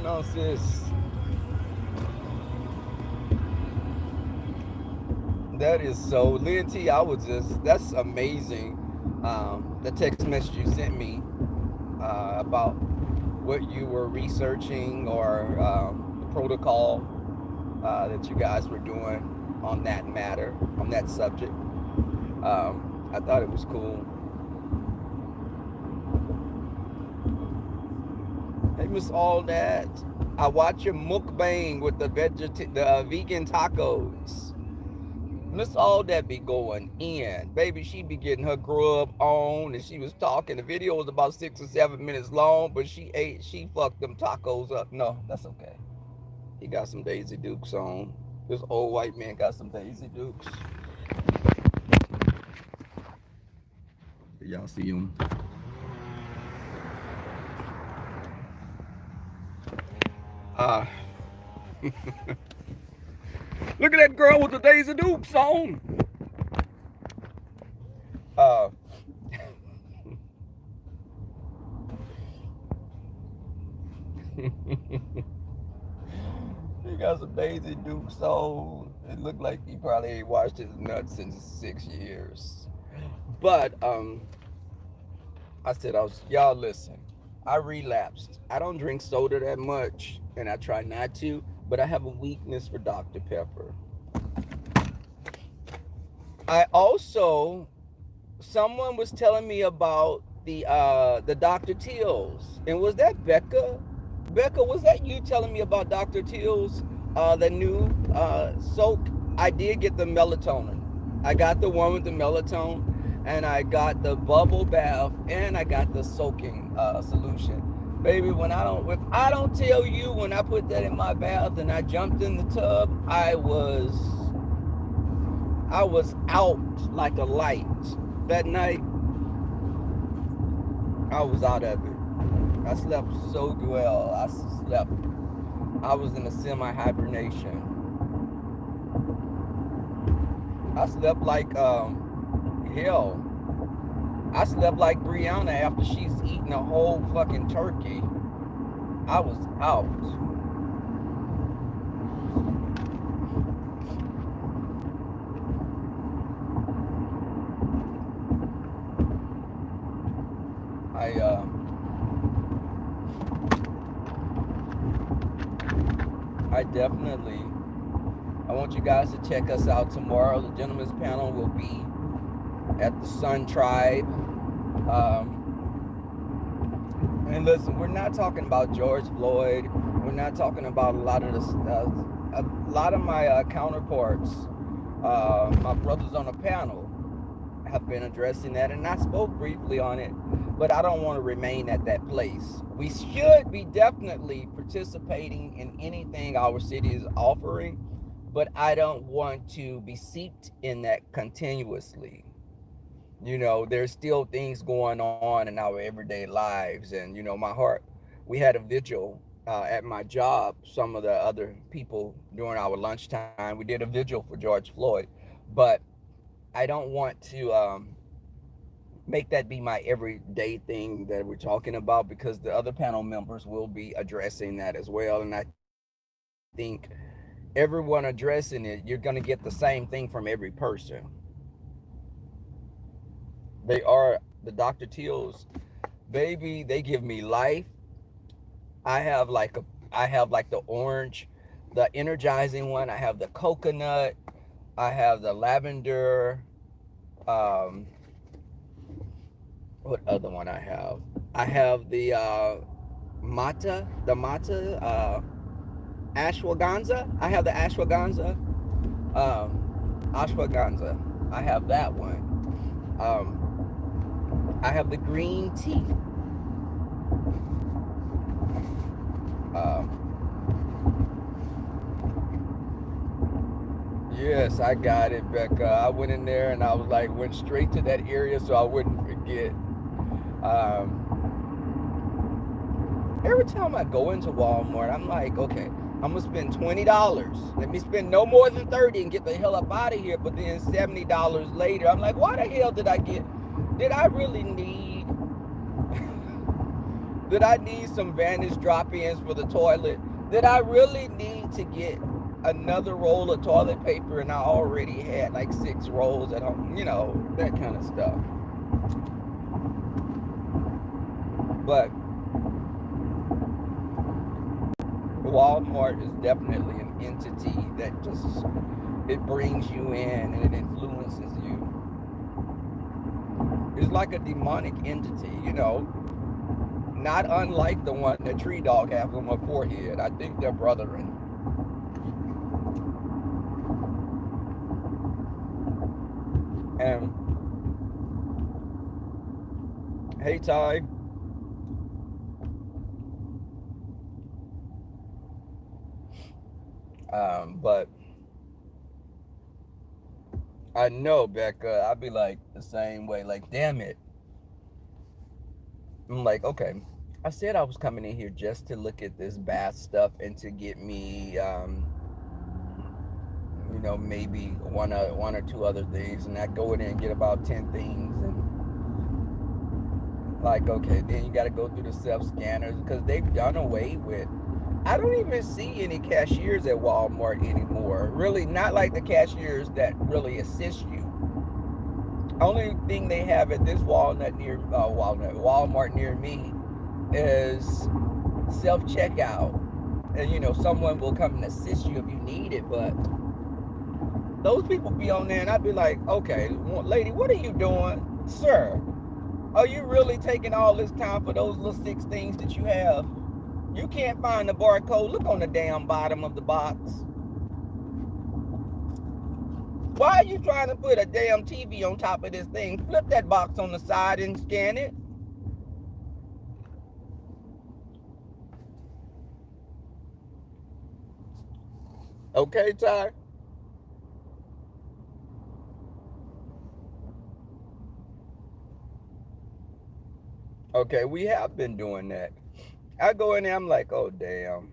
going on, sis? That is so, Linty. That's amazing. The text message you sent me about what you were researching or the protocol that you guys were doing on that matter, on that subject. I thought it was cool. Hey, Miss All That. I watch your mukbang with the vegan tacos. Miss All That be going in. Baby, she be getting her grub on and she was talking. The video was about 6 or 7 minutes long, but she fucked them tacos up. No, that's okay. He got some Daisy Dukes on. This old white man got some Daisy Dukes. Y'all see him? Uh, Look at that girl with the Daisy Dukes on. Uh, he got some Daisy Dukes on. It looked like he probably ain't washed his nuts in 6 years. But y'all listen. I relapsed. I don't drink soda that much, and I try not to, but I have a weakness for Dr. Pepper. I also, someone was telling me about the Dr. Teals, and was that Becca? Becca, was that you telling me about Dr. Teals, the new soak? I did get the melatonin. I got the one with the melatonin, and I got the bubble bath, and I got the soaking solution. Baby, if I don't tell you, when I put that in my bath and I jumped in the tub, I was out like a light. That night, I was out of it. I slept so well. I was in a semi-hibernation. I slept like hell. I slept like Brianna after she's eaten a whole fucking turkey. I was out. I definitely, I want you guys to check us out tomorrow. The gentleman's panel will be at the Sun Tribe. And listen, we're not talking about George Floyd. We're not talking about a lot of my counterparts, my brothers on the panel, have been addressing that, and I spoke briefly on it, but I don't want to remain at that place. We should be definitely participating in anything our city is offering, but I don't want to be seeped in that continuously. There's still things going on in our everyday lives, and my heart. We had a vigil at my job. Some of the other people during our lunchtime, we did a vigil for George Floyd, but I don't want to make that be my everyday thing that we're talking about, because the other panel members will be addressing that as well, and I think everyone addressing it, you're going to get the same thing from every person. They are the Dr. Teals, baby. They give me life. I have like the orange, the energizing one. I have the coconut. I have the lavender. Um, what other one I have? I have the ashwagandha. I have the ashwagandha. I have that one. I have the green tea. Um, yes, I got it, Becca. I went in there and I was like, went straight to that area so I wouldn't forget. Every time I go into Walmart, I'm like, okay, I'm gonna spend $20. Let me spend no more than 30 and get the hell up out of here. But then $70 later, I'm like, why the hell did I really need Did I need some Vanish drop-ins for the toilet? Did I really need to get another roll of toilet paper and I already had like 6 rolls at home? You know, that kind of stuff. But Walmart is definitely an entity that just, it brings you in and it influences you. It's like a demonic entity, you know, not unlike the one that Tree Dog has on my forehead. I think they're brethren. And hey, Ty. But I know, Becca, I'd be like the same way. Like, damn it. I'm like, okay. I said I was coming in here just to look at this bath stuff and to get me, you know, maybe one or two other things, and I go in there and get about 10 things, and like, okay, then you got to go through the self scanners because they've done away with. I don't even see any cashiers at Walmart anymore. Really, not like the cashiers that really assist you. Only thing they have at this Walmart near me is self checkout, and you know, someone will come and assist you if you need it. But those people be on there, and I'd be like, okay, lady, what are you doing, sir? Are you really taking all this time for those little 6 things that you have? You can't find the barcode. Look on the damn bottom of the box. Why are you trying to put a damn TV on top of this thing? Flip that box on the side and scan it. Okay, Ty? Okay, we have been doing that. I go in there, I'm like, oh, damn.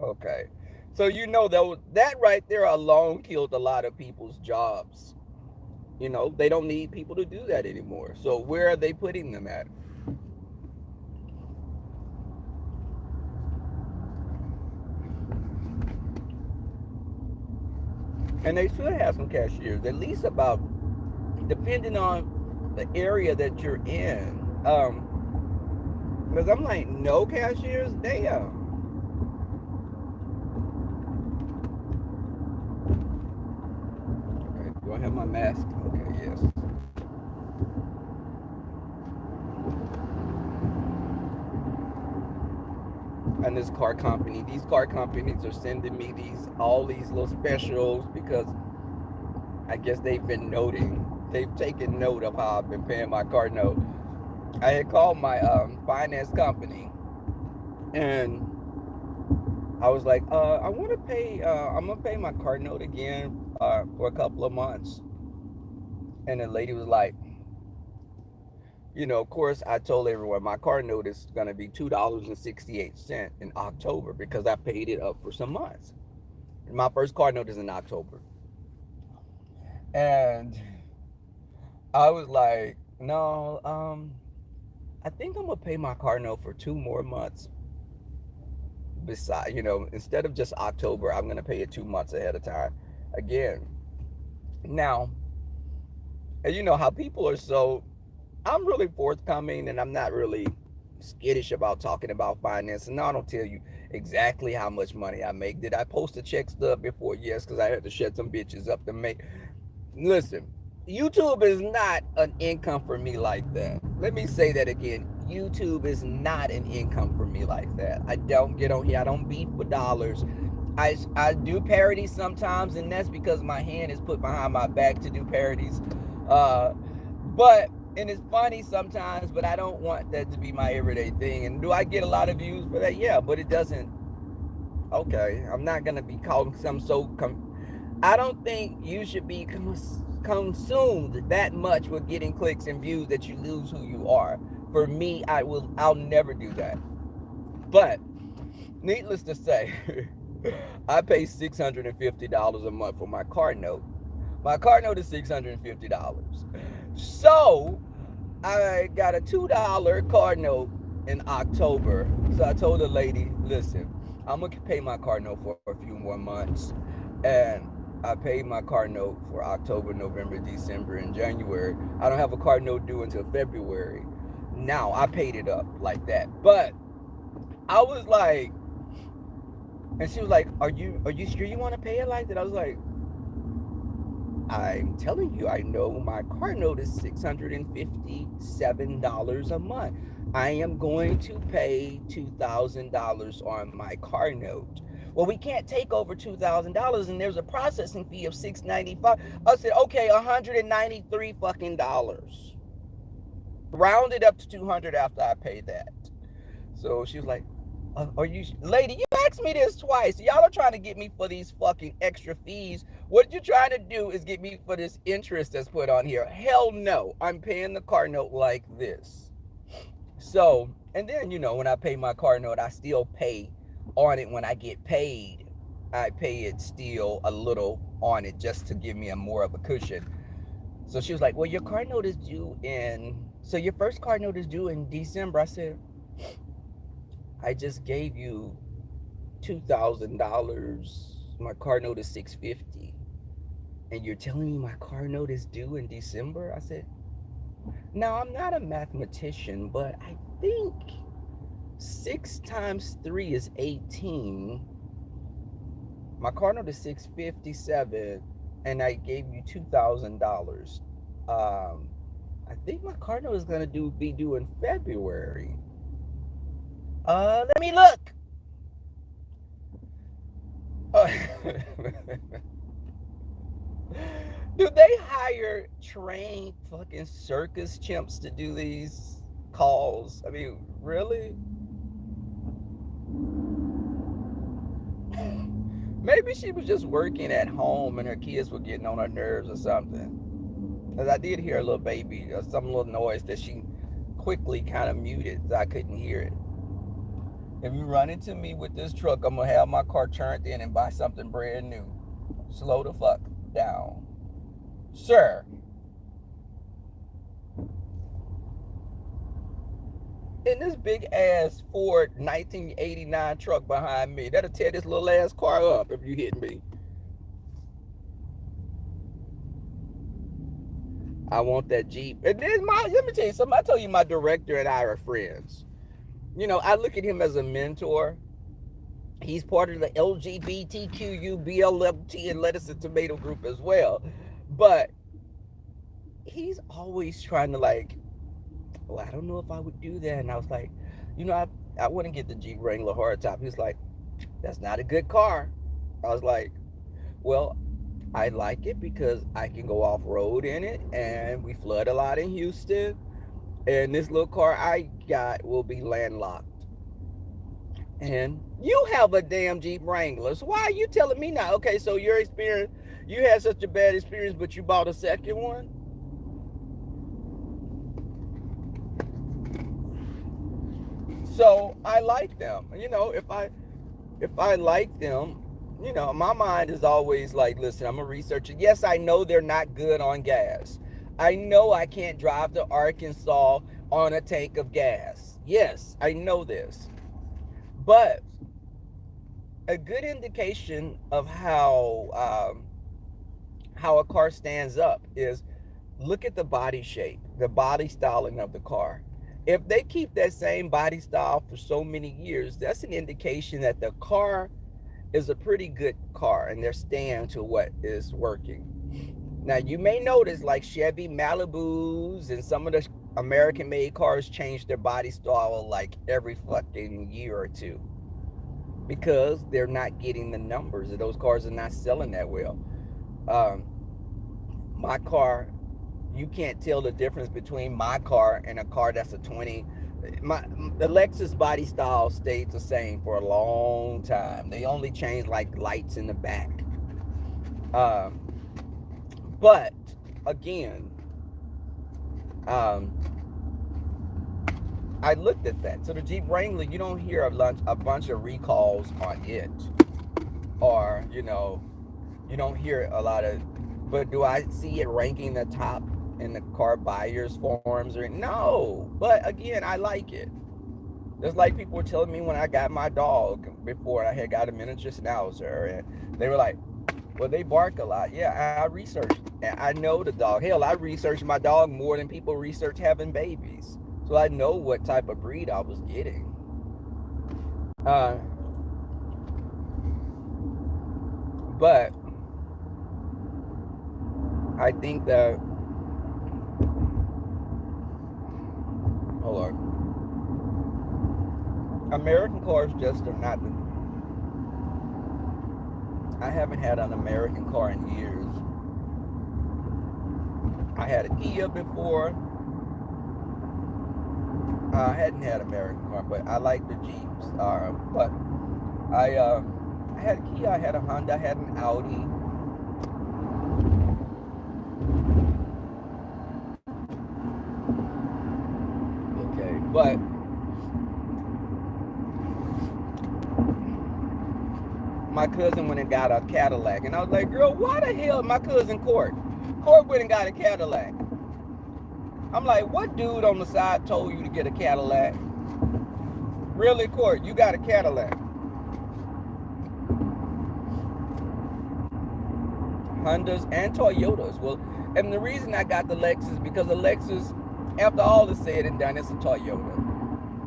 Okay. So you know that right there alone killed a lot of people's jobs. You know, they don't need people to do that anymore. So where are they putting them at? And they should have some cashiers, at least about, depending on the area that you're in. Because I'm like, no cashiers? Damn. Okay, do I have my mask? Okay, yes. And these car companies are sending me all these little specials because I guess they've taken note of how I've been paying my car note. I had called my finance company, and I was like, I want to pay, I'm gonna pay my car note again for a couple of months. And the lady was like, you know, of course, I told everyone my car note is going to be $2.68 in October because I paid it up for some months. My first car note is in October. And I was like, no, I think I'm going to pay my car note for 2 more months. Besides, you know, instead of just October, I'm going to pay it 2 months ahead of time again. Now, and you know how people are so, I'm really forthcoming and I'm not really skittish about talking about finance. And I don't tell you exactly how much money I make. Did I post a check stub before? Yes, because I had to shut some bitches up to make. Listen, YouTube is not an income for me like that. Let me say that again. YouTube is not an income for me like that. I don't get on here. I don't beef for dollars. I do parodies sometimes, and that's because my hand is put behind my back to do parodies. But and it's funny sometimes, but I don't want that to be my everyday thing. And do I get a lot of views for that? Yeah, but it doesn't. Okay, I'm not gonna be calling some I don't think you should be consumed that much with getting clicks and views that you lose who you are. For me, I'll never do that. But needless to say, I pay $650 a month for my car note. My car note is $650. So I got a $2 car note in October. So I told the lady, listen, I'm gonna pay my car note for a few more months. And I paid my car note for October, November, December, and January. I don't have a car note due until February. Now I paid it up like that. But I was like, and she was like, are you sure you want to pay it like that? I was like, I'm telling you, I know my car note is $657 a month. I am going to pay $2,000 on my car note. Well, we can't take over $2,000, and there's a processing fee of $695. I said, okay, $193 fucking dollars. Rounded up to 200 after I paid that. So she was like, are you, lady, you asked me this twice. Y'all are trying to get me for these fucking extra fees. What you're trying to do is get me for this interest that's put on here. Hell no. I'm paying the car note like this. So, and then, when I pay my car note, I still pay on it when I get paid. I pay it still a little on it just to give me a more of a cushion. So she was like, well, your car note is due so your first car note is due in December. I said, I just gave you $2,000. My car note is $650, and you're telling me my car note is due in December? I said, now I'm not a mathematician, but I think 6 times 3 is 18. My car note is $657, and I gave you $2,000. I think my car note is gonna be due in February. Let me look. Do they hire trained fucking circus chimps to do these calls? I mean, really? Maybe she was just working at home and her kids were getting on her nerves or something. Because I did hear a little baby, or some little noise that she quickly kind of muted so I couldn't hear it. If you run into me with this truck, I'm going to have my car turned in and buy something brand new. Slow the fuck down. Sir. In this big ass Ford 1989 truck behind me, that'll tear this little ass car up if you hit me. I want that Jeep. And then let me tell you something. I told you my director and I are friends. I look at him as a mentor. He's part of the LGBTQU, BLMT, and lettuce and tomato group as well. But he's always trying to I don't know if I would do that. And I was like, I wouldn't get the Jeep Wrangler hardtop. He's like, that's not a good car. I was like, well, I like it because I can go off-road in it, and we flood a lot in Houston. And this little car I got will be landlocked. And you have a damn Jeep Wrangler. So why are you telling me now? Okay, so your experience, you had such a bad experience, but you bought a second one? So I like them. If I like them, my mind is always like, listen, I'm a researcher. Yes, I know they're not good on gas. I know I can't drive to Arkansas on a tank of gas. Yes, I know this. But a good indication of how a car stands up is look at the body shape, the body styling of the car. If they keep that same body style for so many years, that's an indication that the car is a pretty good car and they're staying to what is working. Now, you may notice like Chevy Malibus and some of the American-made cars change their body style like every fucking year or two because they're not getting the numbers. Those cars are not selling that well. My car, you can't tell the difference between my car and a car that's a 20. The Lexus body style stayed the same for a long time. They only changed like lights in the back. But again, I looked at that. So the Jeep Wrangler, you don't hear a bunch of recalls on it, or you don't hear a lot of. But do I see it ranking the top in the car buyers forums? Or no? But again, I like it. Just like people were telling me when I got my dog before, I had got a miniature schnauzer, and they were like, well, they bark a lot. Yeah, I researched. I know the dog. Hell, I researched my dog more than people research having babies. So I know what type of breed I was getting. Uh, but I think that, hold on, American cars just are not the. I haven't had an American car in years. I had a Kia before. I hadn't had an American car, but I like the Jeeps. But I had a Kia, I had a Honda, I had an Audi. Okay, but my cousin went and got a Cadillac, and I was like, girl, why the hell my cousin Court went and got a Cadillac? I'm like, what dude on the side told you to get a Cadillac? Really, Court, you got a Cadillac? Hondas and Toyotas. Well, and the reason I got the Lexus, because the Lexus, after all is said and done, it's a Toyota.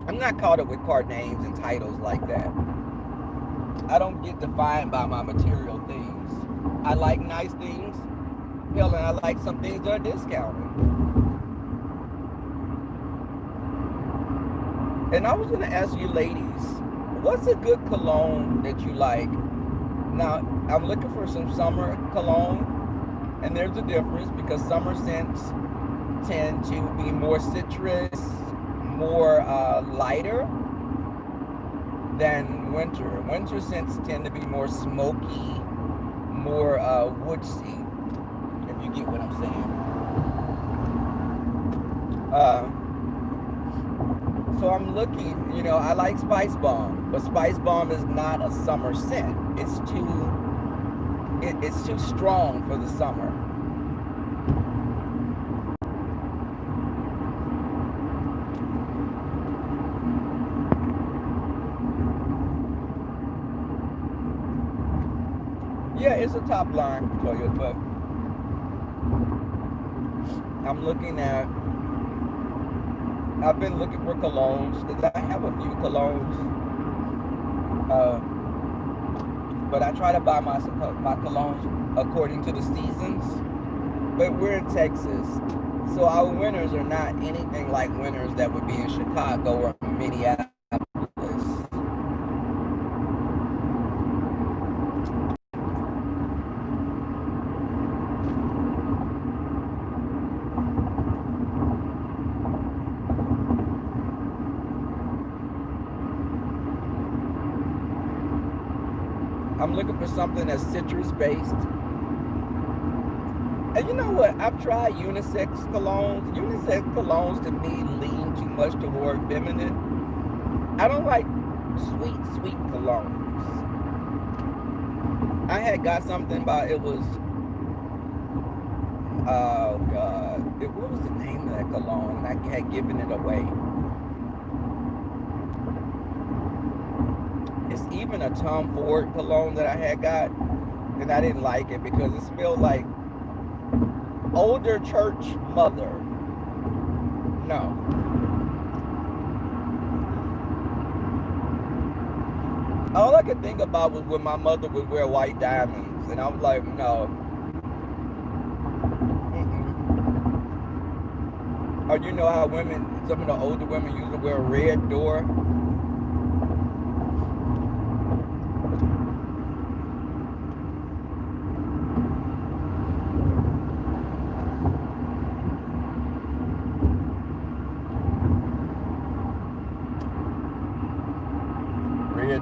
I'm not caught up with car names and titles like that. I don't get defined by my material things. I like nice things. Hell, and I like some things that are discounted. And I was going to ask you ladies, what's a good cologne that you like? Now, I'm looking for some summer cologne, and there's a difference because summer scents tend to be more citrus, more lighter than winter. Winter scents tend to be more smoky, more woodsy, if you get what I'm saying. So I'm looking, you know, I like Spice Bomb, but Spice Bomb is not a summer scent. It's too strong for the summer. Yeah, it's a top line Toyota, but I'm looking at. I've been looking for colognes because I have a few colognes, but I try to buy my colognes according to the seasons. But we're in Texas, so our winters are not anything like winters that would be in Chicago or Minneapolis. I'm looking for something that's citrus based. And you know what? I've tried unisex colognes. Unisex colognes to me lean too much toward feminine. I don't like sweet colognes. I had got something by, it was, oh God, what was the name of that cologne? And I had given it away. It's even a Tom Ford cologne that I had got, and I didn't like it because it smelled like older church mother. No. All I could think about was when my mother would wear white diamonds, and I was like, no. Or you know how women, some of the older women used to wear a red door?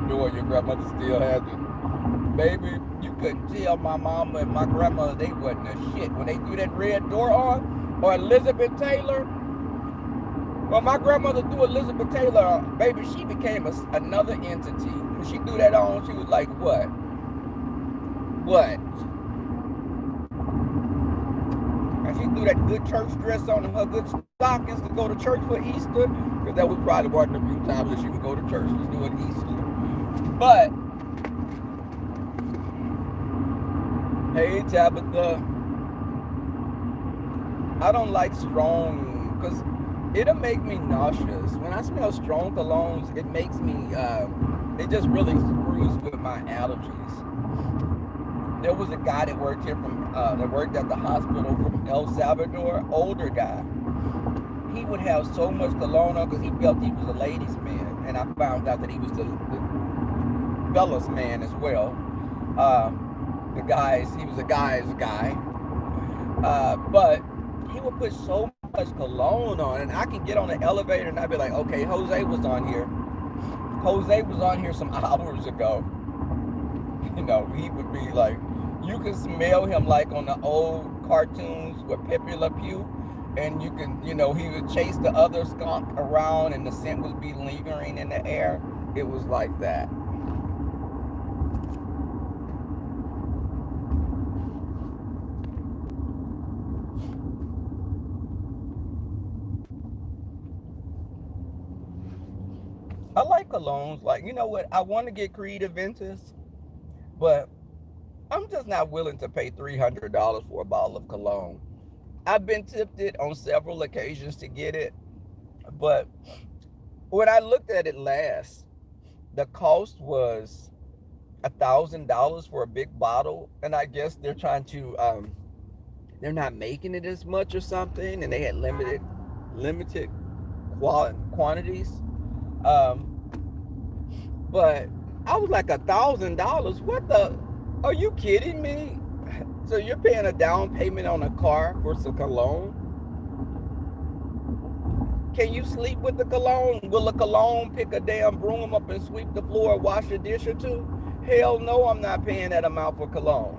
Door, your grandmother still has it. Baby, you couldn't tell my mama and my grandmother they wasn't a shit when they threw that red door on. Or Elizabeth Taylor. Well, my grandmother threw Elizabeth Taylor on. Baby, she became another entity. When she threw that on, she was like, what? What? And she threw that good good church dress on and her good stockings to go to church for Easter, because that was probably one of the few times that she would go to church was doing Easter. But hey, Tabitha, I don't like strong, because it'll make me nauseous. When I smell strong colognes, it makes me, it just really screws with my allergies. There was a guy that worked here that worked at the hospital from El Salvador, older guy. He would have so much cologne on because he felt he was a ladies' man. And I found out that he was the fellas' man as well. He was a guy's guy. But he would put so much cologne on, and I can get on the elevator and I'd be like, okay, Jose was on here. Jose was on here some hours ago. You know, he would be like, you can smell him like on the old cartoons with Pepe Le Pew, and you can, you know, he would chase the other skunk around and the scent would be lingering in the air. It was like that. I like colognes. Like, you know what? I want to get Creative Ventus, but I'm just not willing to pay $300 for a bottle of cologne. I've been tempted on several occasions to get it, but when I looked at it last, the cost was $1,000 for a big bottle, and I guess they're trying to, they're not making it as much or something, and they had limited quantities. Um, but I was like, $1,000. What the? Are you kidding me? So you're paying a down payment on a car for some cologne? Can you sleep with the cologne? Will a cologne pick a damn broom up and sweep the floor, wash a dish or two? Hell no, I'm not paying that amount for cologne.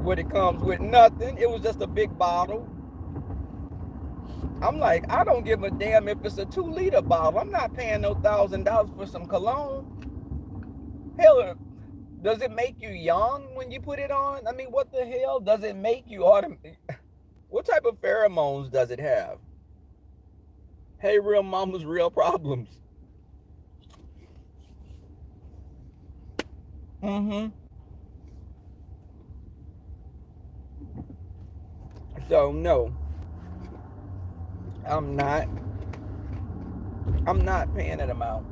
What it comes with? Nothing. It was just a big bottle. I'm like, I don't give a damn if it's a 2-liter bottle. I'm not paying no $1,000 for some cologne. Hell, does it make you young when you put it on? I mean, what the hell does it make you automatic? What type of pheromones does it have? Hey, real mamas, real problems. Mm-hmm. So no, I'm not paying that amount.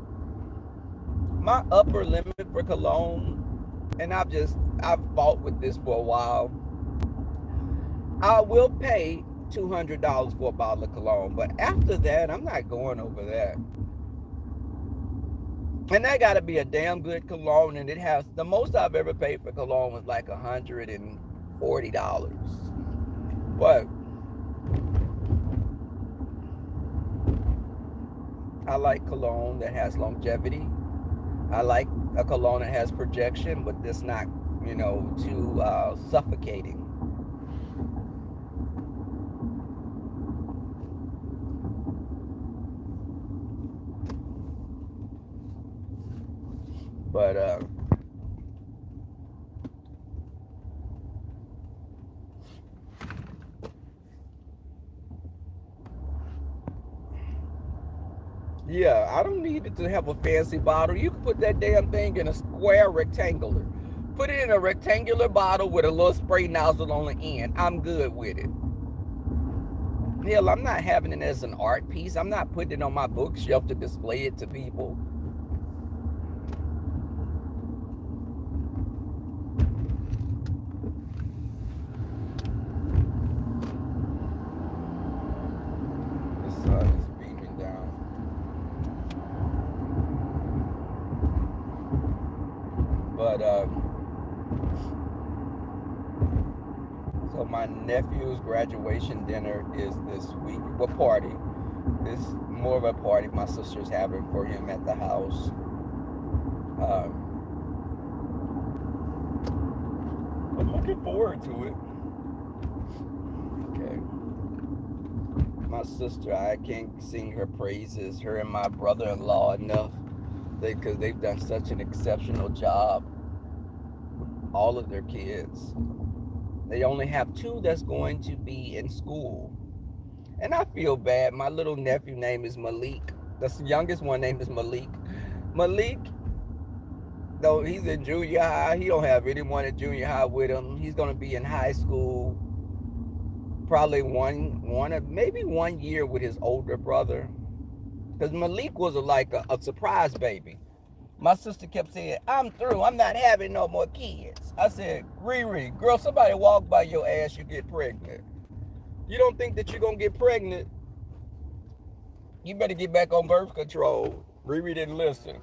My upper limit for cologne, and I've fought with this for a while. I will pay $200 for a bottle of cologne, but after that, I'm not going over that. And that got to be a damn good cologne, and it has, the most I've ever paid for cologne was like $140. But I like cologne that has longevity. I like a cologne that has projection, but that's not, you know, too suffocating. But yeah, I don't need it to have a fancy bottle. You can put that damn thing in a square rectangular. Put it in a rectangular bottle with a little spray nozzle on the end. I'm good with it. Hell, I'm not having it as an art piece. I'm not putting it on my bookshelf to display it to people. The sun is beaming down. But so my nephew's graduation dinner is this week. Well, party. It's more of a party my sister's having for him at the house. I'm looking forward to it. Okay. My my sister. I can't sing her praises, her and my brother-in-law, enough, because they've done such an exceptional job with all of their kids. They only have two that's going to be in school. And I feel bad. My little nephew name is Malik. The youngest one name is Malik. Malik, though he's in junior high, he don't have anyone at junior high with him. He's gonna be in high school probably maybe 1 year with his older brother. Because Malik was a surprise baby. My sister kept saying, I'm through. I'm not having no more kids. I said, Riri, girl, somebody walk by your ass, you get pregnant. You don't think that you're going to get pregnant? You better get back on birth control. Riri didn't listen.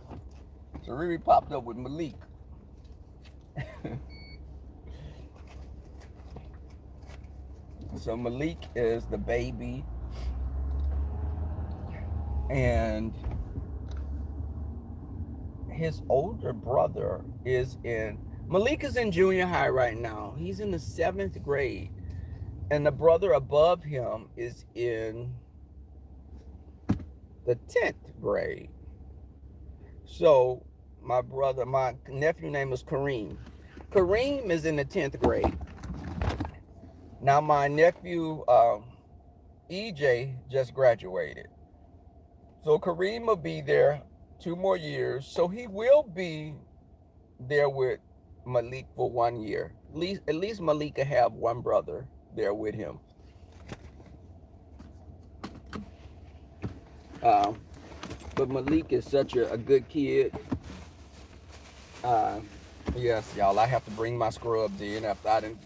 So Riri popped up with Malik. So Malik is the baby. And his older brother Malik is in junior high right now. He's in the 7th grade. And the brother above him is in the 10th grade. So my nephew name is Kareem. Kareem is in the 10th grade. Now my nephew EJ just graduated. So Kareem will be there 2 more years. So he will be there with Malik for 1 year. At least Malik will have one brother there with him. But Malik is such a good kid. Yes, y'all, I have to bring my scrubs in after I didn't.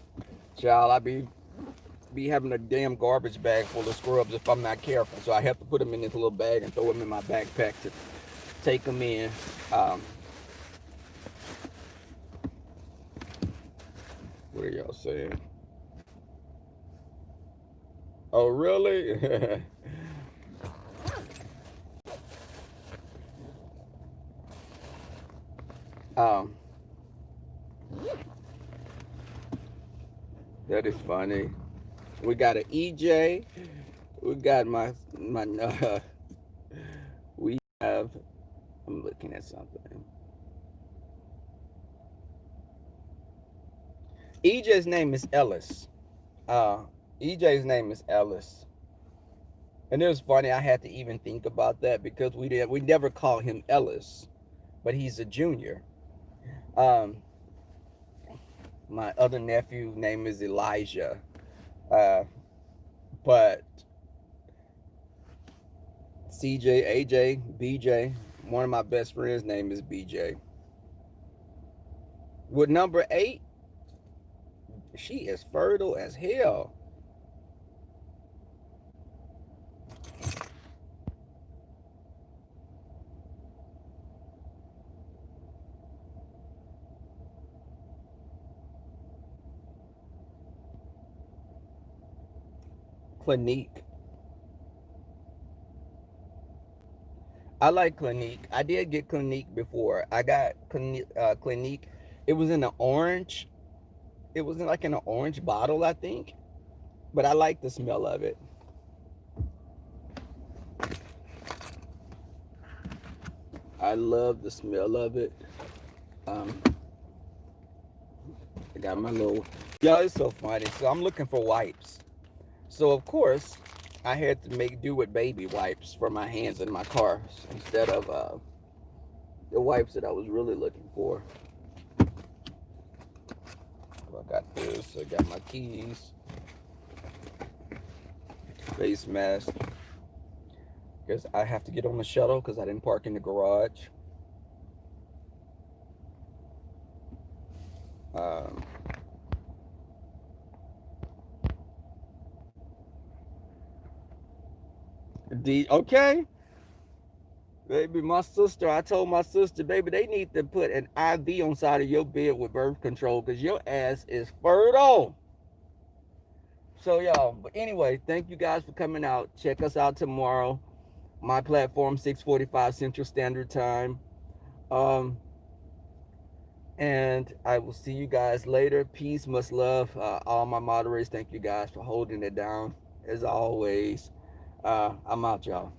Child, I be having a damn garbage bag full of scrubs if I'm not careful. So I have to put them in this little bag and throw them in my backpack to take them in. What are y'all saying? Oh, really? That is funny. We got an EJ. We got we have, I'm looking at something. EJ's name is Ellis. EJ's name is Ellis. And it was funny, I had to even think about that because we never call him Ellis, but he's a junior. My other nephew name is Elijah. But CJ, AJ, BJ, one of my best friends' name is BJ. With number 8, she is fertile as hell. Clinique. I like Clinique. I did get Clinique before. I got Clinique. It was in an orange. It was in an orange bottle, I think. But I like the smell of it. I love the smell of it. I got my little. Y'all, it's so funny. So I'm looking for wipes. So of course, I had to make do with baby wipes for my hands in my car instead of the wipes that I was really looking for. I got this. I got my keys, face mask, because I have to get on the shuttle because I didn't park in the garage. Okay. Baby, I told my sister, baby, they need to put an IV on side of your bed with birth control because your ass is fertile. So, y'all, but anyway, thank you guys for coming out. Check us out tomorrow. My platform, 6:45 Central Standard Time. And I will see you guys later. Peace, much love. All my moderators, thank you guys for holding it down, as always. I'm out, y'all.